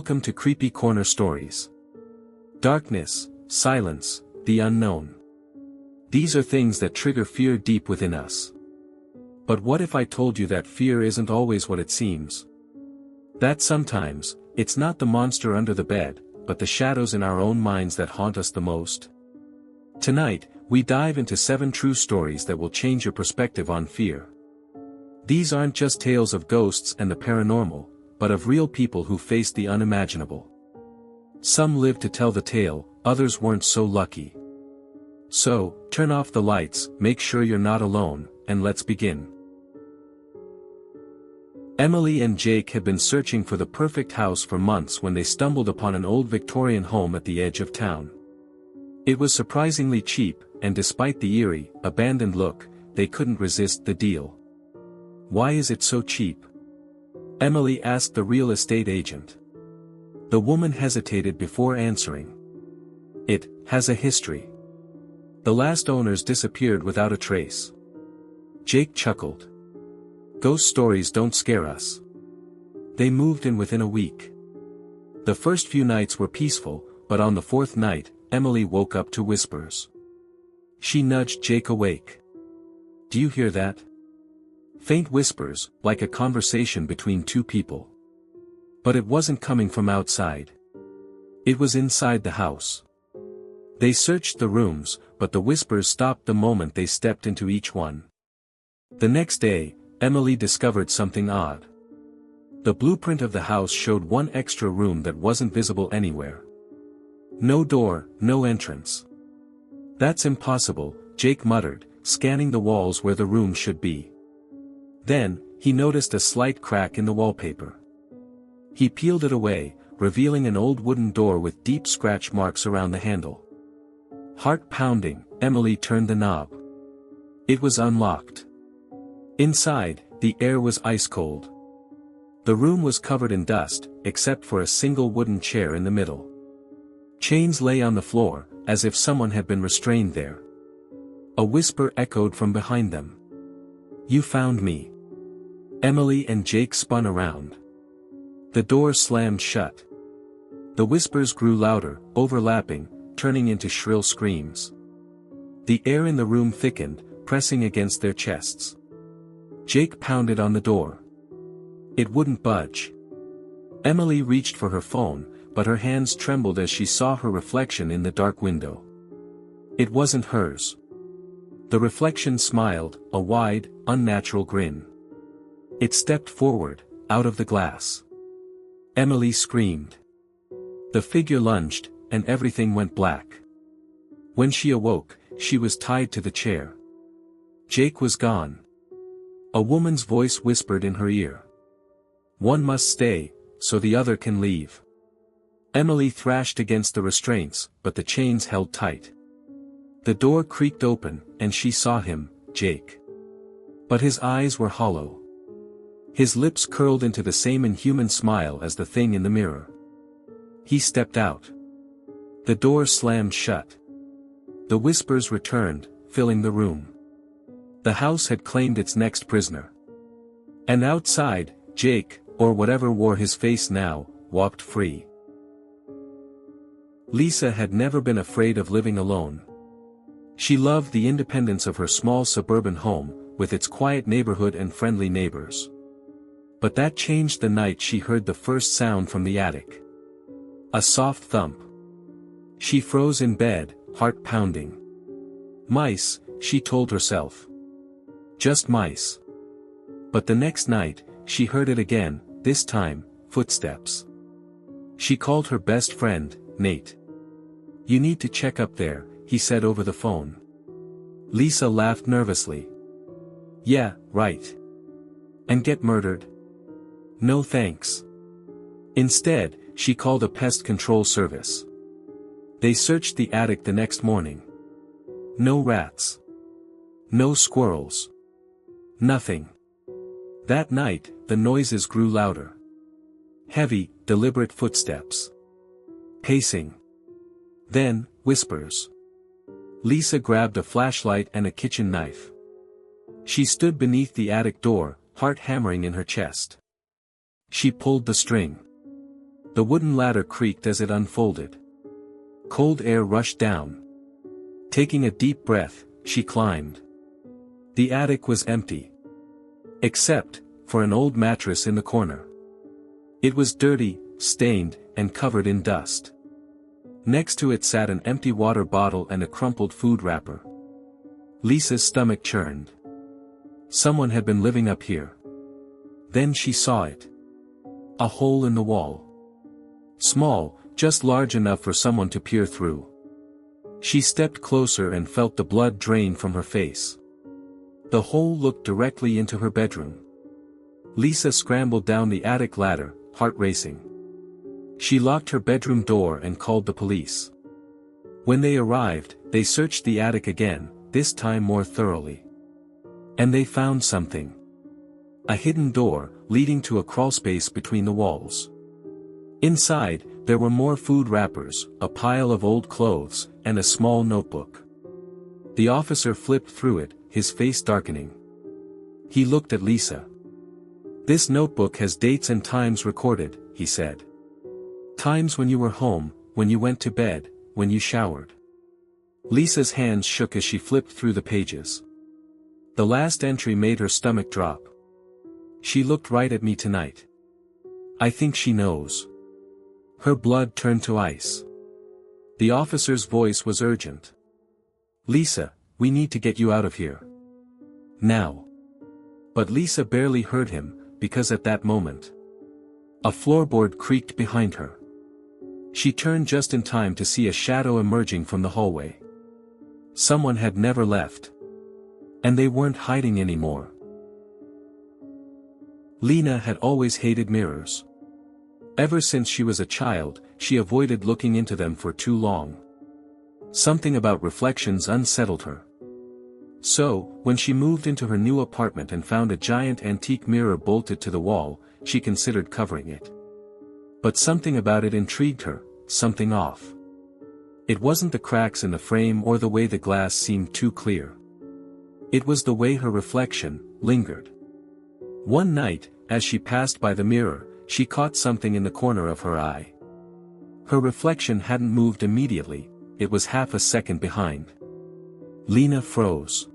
Welcome to Creepy Corner Stories. Darkness, silence, the unknown. These are things that trigger fear deep within us. But what if I told you that fear isn't always what it seems? That sometimes, it's not the monster under the bed, but the shadows in our own minds that haunt us the most? Tonight, we dive into 7 true stories that will change your perspective on fear. These aren't just tales of ghosts and the paranormal, but of real people who faced the unimaginable. Some lived to tell the tale, others weren't so lucky. So, turn off the lights, make sure you're not alone, and let's begin. Emily and Jake had been searching for the perfect house for months when they stumbled upon an old Victorian home at the edge of town. It was surprisingly cheap, and despite the eerie, abandoned look, they couldn't resist the deal. "Why is it so cheap?" Emily asked the real estate agent. The woman hesitated before answering. "It has a history. The last owners disappeared without a trace." Jake chuckled. "Ghost stories don't scare us. They moved in within a week." The first few nights were peaceful, but on the 4th night, Emily woke up to whispers. She nudged Jake awake. "Do you hear that?" Faint whispers, like a conversation between 2 people. But it wasn't coming from outside. It was inside the house. They searched the rooms, but the whispers stopped the moment they stepped into each one. The next day, Emily discovered something odd. The blueprint of the house showed one extra room that wasn't visible anywhere. No door, no entrance. "That's impossible," Jake muttered, scanning the walls where the room should be. Then, he noticed a slight crack in the wallpaper. He peeled it away, revealing an old wooden door with deep scratch marks around the handle. Heart pounding, Emily turned the knob. It was unlocked. Inside, the air was ice cold. The room was covered in dust, except for a single wooden chair in the middle. Chains lay on the floor, as if someone had been restrained there. A whisper echoed from behind them. "You found me." Emily and Jake spun around. The door slammed shut. The whispers grew louder, overlapping, turning into shrill screams. The air in the room thickened, pressing against their chests. Jake pounded on the door. It wouldn't budge. Emily reached for her phone, but her hands trembled as she saw her reflection in the dark window. It wasn't hers. The reflection smiled, a wide, unnatural grin. It stepped forward, out of the glass. Emily screamed. The figure lunged, and everything went black. When she awoke, she was tied to the chair. Jake was gone. A woman's voice whispered in her ear. "One must stay, so the other can leave." Emily thrashed against the restraints, but the chains held tight. The door creaked open, and she saw him, Jake. But his eyes were hollow. His lips curled into the same inhuman smile as the thing in the mirror. He stepped out. The door slammed shut. The whispers returned, filling the room. The house had claimed its next prisoner. And outside, Jake, or whatever wore his face now, walked free. Lisa had never been afraid of living alone. She loved the independence of her small suburban home, with its quiet neighborhood and friendly neighbors. But that changed the night she heard the first sound from the attic. A soft thump. She froze in bed, heart pounding. Mice, she told herself. Just mice. But the next night, she heard it again, this time, footsteps. She called her best friend, Nate. "You need to check up there," he said over the phone. Lisa laughed nervously. "Yeah, right. And get murdered? No thanks." Instead, she called a pest control service. They searched the attic the next morning. No rats. No squirrels. Nothing. That night, the noises grew louder. Heavy, deliberate footsteps. Pacing. Then, whispers. Lisa grabbed a flashlight and a kitchen knife. She stood beneath the attic door, heart hammering in her chest. She pulled the string. The wooden ladder creaked as it unfolded. Cold air rushed down. Taking a deep breath, she climbed. The attic was empty. Except for an old mattress in the corner. It was dirty, stained, and covered in dust. Next to it sat an empty water bottle and a crumpled food wrapper. Lisa's stomach churned. Someone had been living up here. Then she saw it. A hole in the wall. Small, just large enough for someone to peer through. She stepped closer and felt the blood drain from her face. The hole looked directly into her bedroom. Lisa scrambled down the attic ladder, heart racing. She locked her bedroom door and called the police. When they arrived, they searched the attic again, this time more thoroughly. And they found something. A hidden door, leading to a crawlspace between the walls. Inside, there were more food wrappers, a pile of old clothes, and a small notebook. The officer flipped through it, his face darkening. He looked at Lisa. "This notebook has dates and times recorded," he said. "Times when you were home, when you went to bed, when you showered." Lisa's hands shook as she flipped through the pages. The last entry made her stomach drop. "She looked right at me tonight. I think she knows." Her blood turned to ice. The officer's voice was urgent. "Lisa, we need to get you out of here. Now." But Lisa barely heard him, because at that moment, a floorboard creaked behind her. She turned just in time to see a shadow emerging from the hallway. Someone had never left. And they weren't hiding anymore. Lena had always hated mirrors. Ever since she was a child, she avoided looking into them for too long. Something about reflections unsettled her. So, when she moved into her new apartment and found a giant antique mirror bolted to the wall, she considered covering it. But something about it intrigued her, something off. It wasn't the cracks in the frame or the way the glass seemed too clear. It was the way her reflection lingered. One night, as she passed by the mirror, she caught something in the corner of her eye. Her reflection hadn't moved immediately, it was half a second behind. Lena froze.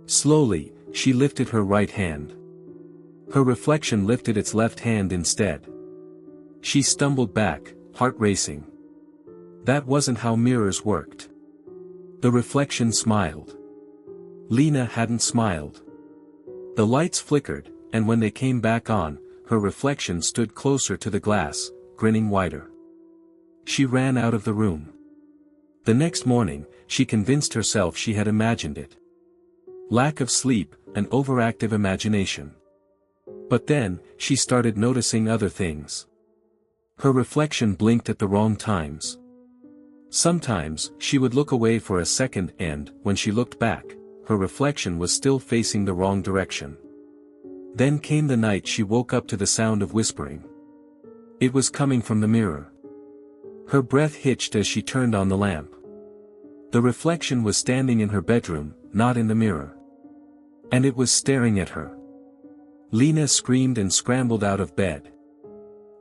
Slowly, she lifted her right hand. Her reflection lifted its left hand instead. She stumbled back, heart racing. That wasn't how mirrors worked. The reflection smiled. Lena hadn't smiled. The lights flickered, and when they came back on, her reflection stood closer to the glass, grinning wider. She ran out of the room. The next morning, she convinced herself she had imagined it. Lack of sleep, an overactive imagination. But then, she started noticing other things. Her reflection blinked at the wrong times. Sometimes, she would look away for a second and, when she looked back, her reflection was still facing the wrong direction. Then came the night she woke up to the sound of whispering. It was coming from the mirror. Her breath hitched as she turned on the lamp. The reflection was standing in her bedroom, not in the mirror. And it was staring at her. Lena screamed and scrambled out of bed.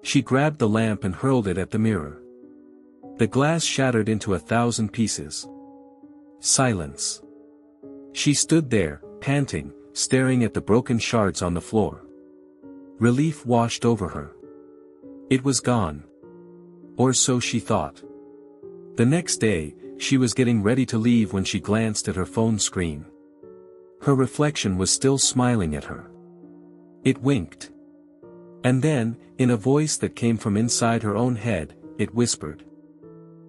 She grabbed the lamp and hurled it at the mirror. The glass shattered into 1,000 pieces. Silence. She stood there, panting, staring at the broken shards on the floor. Relief washed over her. It was gone. Or so she thought. The next day, she was getting ready to leave when she glanced at her phone screen. Her reflection was still smiling at her. It winked. And then, in a voice that came from inside her own head, it whispered.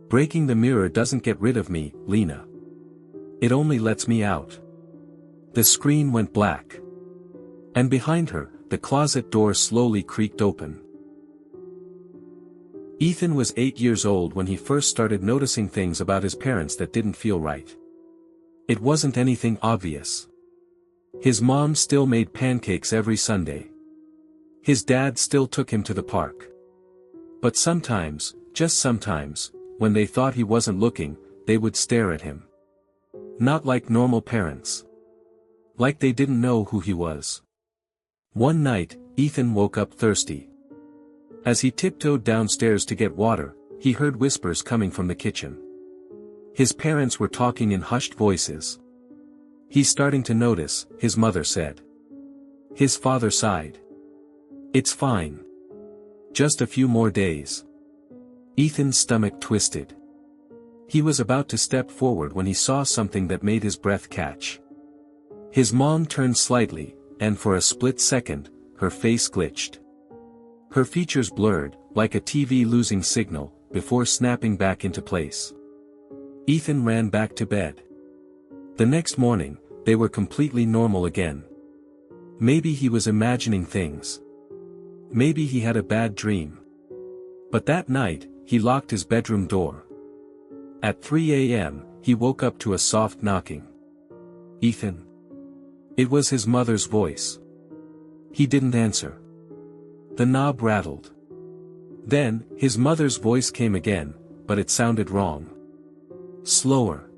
"Breaking the mirror doesn't get rid of me, Lena. It only lets me out." The screen went black. And behind her, the closet door slowly creaked open. Ethan was 8 years old when he first started noticing things about his parents that didn't feel right. It wasn't anything obvious. His mom still made pancakes every Sunday. His dad still took him to the park. But sometimes, just sometimes, when they thought he wasn't looking, they would stare at him. Not like normal parents. Like they didn't know who he was. One night, Ethan woke up thirsty. As he tiptoed downstairs to get water, he heard whispers coming from the kitchen. His parents were talking in hushed voices. "He's starting to notice," his mother said. His father sighed. "It's fine. Just a few more days." Ethan's stomach twisted. He was about to step forward when he saw something that made his breath catch. His mom turned slightly, and for a split second, her face glitched. Her features blurred, like a TV losing signal, before snapping back into place. Ethan ran back to bed. The next morning, they were completely normal again. Maybe he was imagining things. Maybe he had a bad dream. But that night, he locked his bedroom door. At 3 a.m., he woke up to a soft knocking. "Ethan?" It was his mother's voice. He didn't answer. The knob rattled. Then, his mother's voice came again, but it sounded wrong. Slower.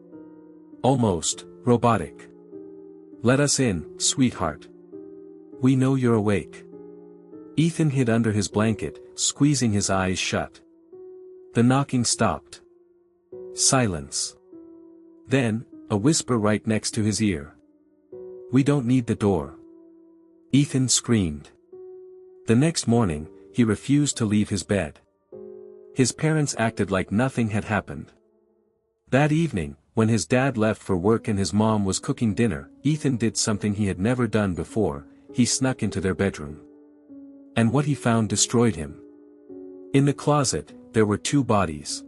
Almost robotic. "Let us in, sweetheart. We know you're awake." Ethan hid under his blanket, squeezing his eyes shut. The knocking stopped. Silence. Then, a whisper right next to his ear. "We don't need the door." Ethan screamed. The next morning, he refused to leave his bed. His parents acted like nothing had happened. That evening, when his dad left for work and his mom was cooking dinner, Ethan did something he had never done before. He snuck into their bedroom. And what he found destroyed him. In the closet, there were two bodies.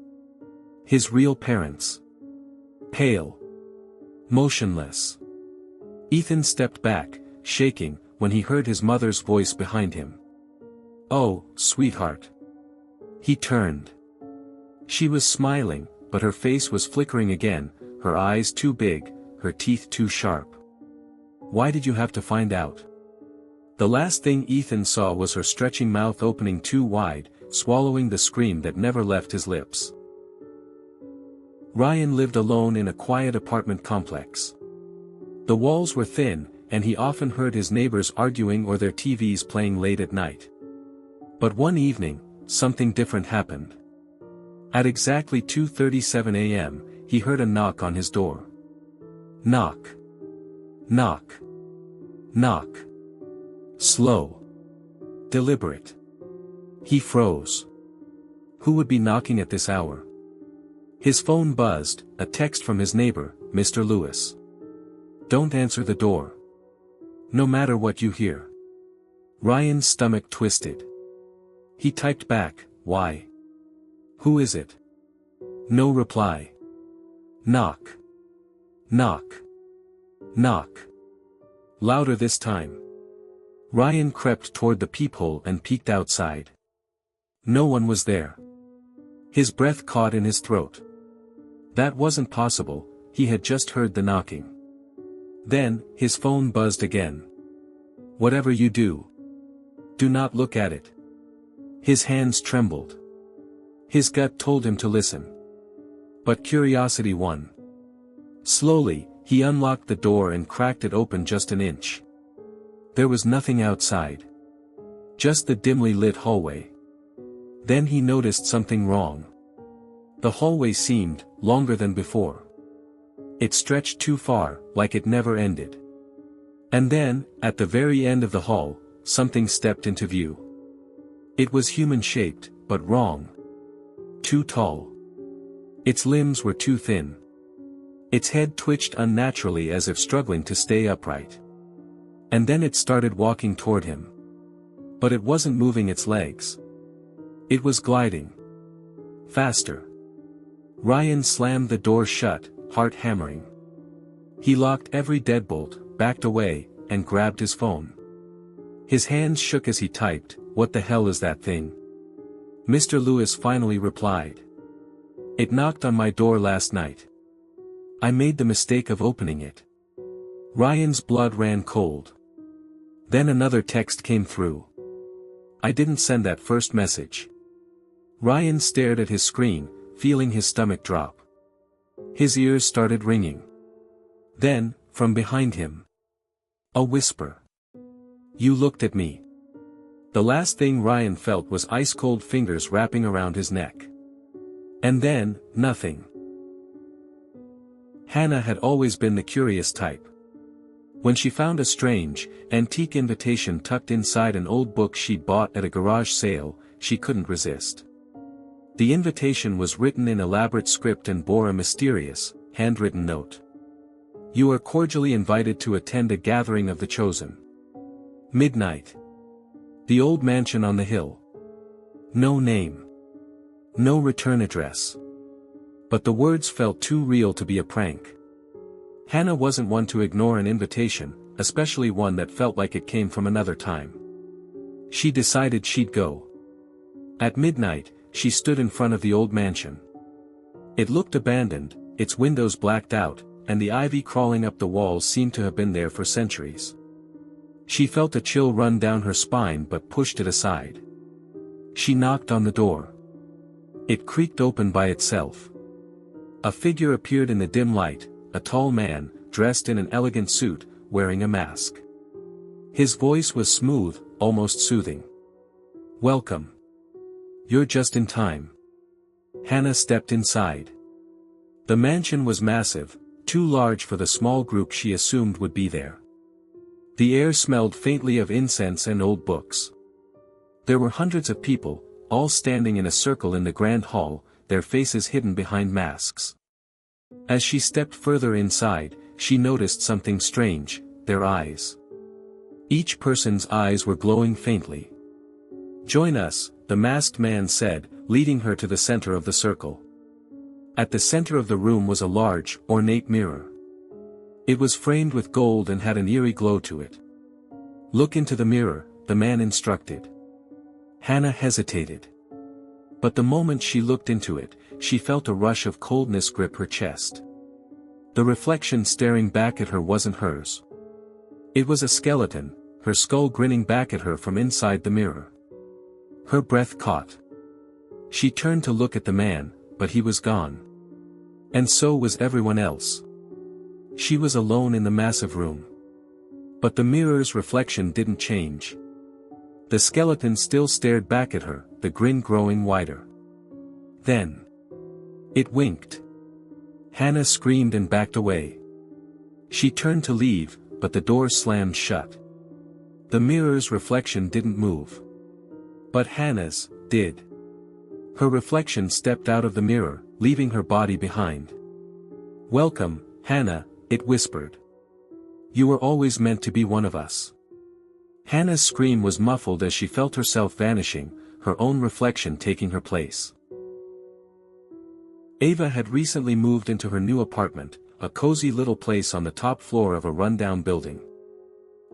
His real parents. Pale. Motionless. Ethan stepped back, shaking, when he heard his mother's voice behind him. "Oh, sweetheart." He turned. She was smiling, but her face was flickering again, her eyes too big, her teeth too sharp. "Why did you have to find out?" The last thing Ethan saw was her stretching mouth opening too wide, swallowing the scream that never left his lips. Ryan lived alone in a quiet apartment complex. The walls were thin, and he often heard his neighbors arguing or their TVs playing late at night. But one evening, something different happened. At exactly 2:37 a.m., he heard a knock on his door. Knock. Knock. Knock. Slow. Deliberate. He froze. Who would be knocking at this hour? His phone buzzed, a text from his neighbor, Mr. Lewis. "Don't answer the door. No matter what you hear." Ryan's stomach twisted. He typed back, "Why? Who is it?" No reply. Knock. Knock. Knock. Louder this time. Ryan crept toward the peephole and peeked outside. No one was there. His breath caught in his throat. That wasn't possible, he had just heard the knocking. Then, his phone buzzed again. "Whatever you do, do not look at it." His hands trembled. His gut told him to listen. But curiosity won. Slowly, he unlocked the door and cracked it open just an inch. There was nothing outside. Just the dimly lit hallway. Then he noticed something wrong. The hallway seemed longer than before. It stretched too far, like it never ended. And then, at the very end of the hall, something stepped into view. It was human-shaped, but wrong. Too tall. Its limbs were too thin. Its head twitched unnaturally as if struggling to stay upright. And then it started walking toward him. But it wasn't moving its legs. It was gliding. Faster. Ryan slammed the door shut, heart hammering. He locked every deadbolt, backed away, and grabbed his phone. His hands shook as he typed, "What the hell is that thing?" Mr. Lewis finally replied. "It knocked on my door last night. I made the mistake of opening it." Ryan's blood ran cold. Then another text came through. "I didn't send that first message." Ryan stared at his screen, feeling his stomach drop. His ears started ringing. Then, from behind him, a whisper. "You looked at me. The last thing Ryan felt was ice-cold fingers wrapping around his neck. And then, nothing. Hannah had always been the curious type. When she found a strange, antique invitation tucked inside an old book she'd bought at a garage sale, she couldn't resist. The invitation was written in elaborate script and bore a mysterious, handwritten note. You are cordially invited to attend a gathering of the chosen. Midnight. The old mansion on the hill. No name. No return address. But the words felt too real to be a prank. Hannah wasn't one to ignore an invitation, especially one that felt like it came from another time. She decided she'd go. At midnight, she stood in front of the old mansion. It looked abandoned, its windows blacked out, and the ivy crawling up the walls seemed to have been there for centuries. She felt a chill run down her spine but pushed it aside. She knocked on the door. It creaked open by itself. A figure appeared in the dim light, a tall man, dressed in an elegant suit, wearing a mask. His voice was smooth, almost soothing. Welcome. You're just in time. Hannah stepped inside. The mansion was massive, too large for the small group she assumed would be there. The air smelled faintly of incense and old books. There were hundreds of people, all standing in a circle in the grand hall, their faces hidden behind masks. As she stepped further inside, she noticed something strange, their eyes. Each person's eyes were glowing faintly. Join us, the masked man said, leading her to the center of the circle. At the center of the room was a large, ornate mirror. It was framed with gold and had an eerie glow to it. Look into the mirror, the man instructed. Hannah hesitated. But the moment she looked into it, she felt a rush of coldness grip her chest. The reflection staring back at her wasn't hers. It was a skeleton, her skull grinning back at her from inside the mirror. Her breath caught. She turned to look at the man, but he was gone. And so was everyone else. She was alone in the massive room. But the mirror's reflection didn't change. The skeleton still stared back at her, the grin growing wider. Then it winked. Hannah screamed and backed away. She turned to leave, but the door slammed shut. The mirror's reflection didn't move. But Hannah's did. Her reflection stepped out of the mirror, leaving her body behind. Welcome, Hannah, it whispered. You were always meant to be one of us. Hannah's scream was muffled as she felt herself vanishing, her own reflection taking her place. Ava had recently moved into her new apartment, a cozy little place on the top floor of a rundown building.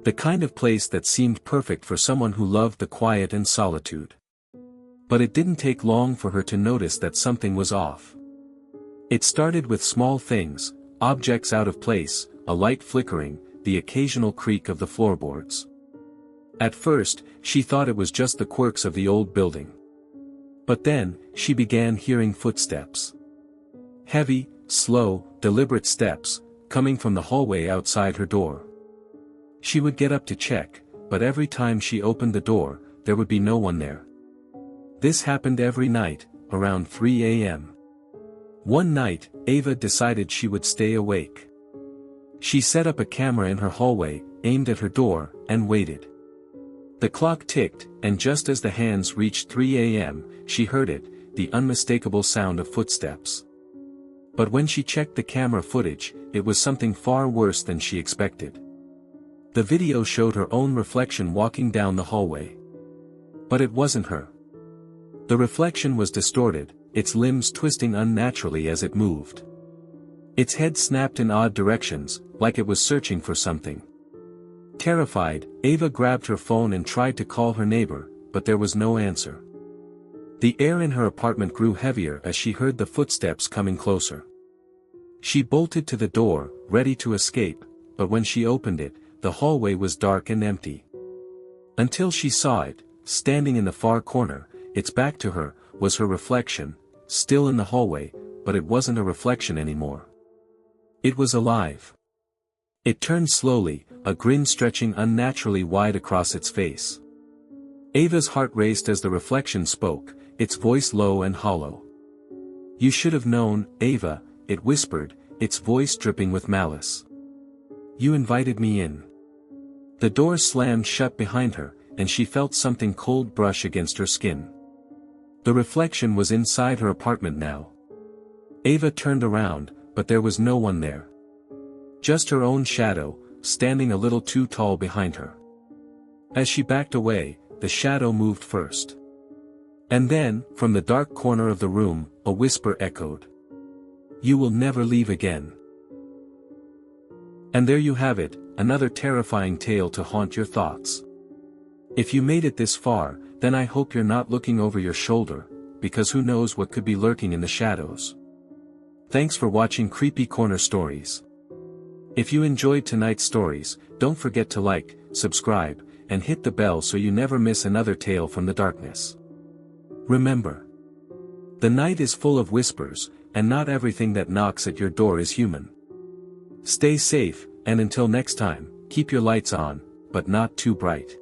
The kind of place that seemed perfect for someone who loved the quiet and solitude. But it didn't take long for her to notice that something was off. It started with small things, objects out of place, a light flickering, the occasional creak of the floorboards. At first, she thought it was just the quirks of the old building. But then, she began hearing footsteps. Heavy, slow, deliberate steps, coming from the hallway outside her door. She would get up to check, but every time she opened the door, there would be no one there. This happened every night, around 3 a.m. One night, Ava decided she would stay awake. She set up a camera in her hallway, aimed at her door, and waited. The clock ticked, and just as the hands reached 3 a.m., she heard it, the unmistakable sound of footsteps. But when she checked the camera footage, it was something far worse than she expected. The video showed her own reflection walking down the hallway. But it wasn't her. The reflection was distorted, its limbs twisting unnaturally as it moved. Its head snapped in odd directions, like it was searching for something. Terrified, Ava grabbed her phone and tried to call her neighbor, but there was no answer. The air in her apartment grew heavier as she heard the footsteps coming closer. She bolted to the door, ready to escape, but when she opened it, the hallway was dark and empty. Until she saw it, standing in the far corner, its back to her, was her reflection, still in the hallway, but it wasn't a reflection anymore. It was alive. It turned slowly, a grin stretching unnaturally wide across its face. Ava's heart raced as the reflection spoke, its voice low and hollow. "You should have known, Ava," it whispered, its voice dripping with malice. "You invited me in." The door slammed shut behind her, and she felt something cold brush against her skin. The reflection was inside her apartment now. Ava turned around, but there was no one there. Just her own shadow, standing a little too tall behind her. As she backed away, the shadow moved first. And then, from the dark corner of the room, a whisper echoed. "You will never leave again." And there you have it, another terrifying tale to haunt your thoughts. If you made it this far, then I hope you're not looking over your shoulder, because who knows what could be lurking in the shadows. Thanks for watching Creepy Corner Stories. If you enjoyed tonight's stories, don't forget to like, subscribe, and hit the bell so you never miss another tale from the darkness. Remember, the night is full of whispers, and not everything that knocks at your door is human. Stay safe, and until next time, keep your lights on, but not too bright.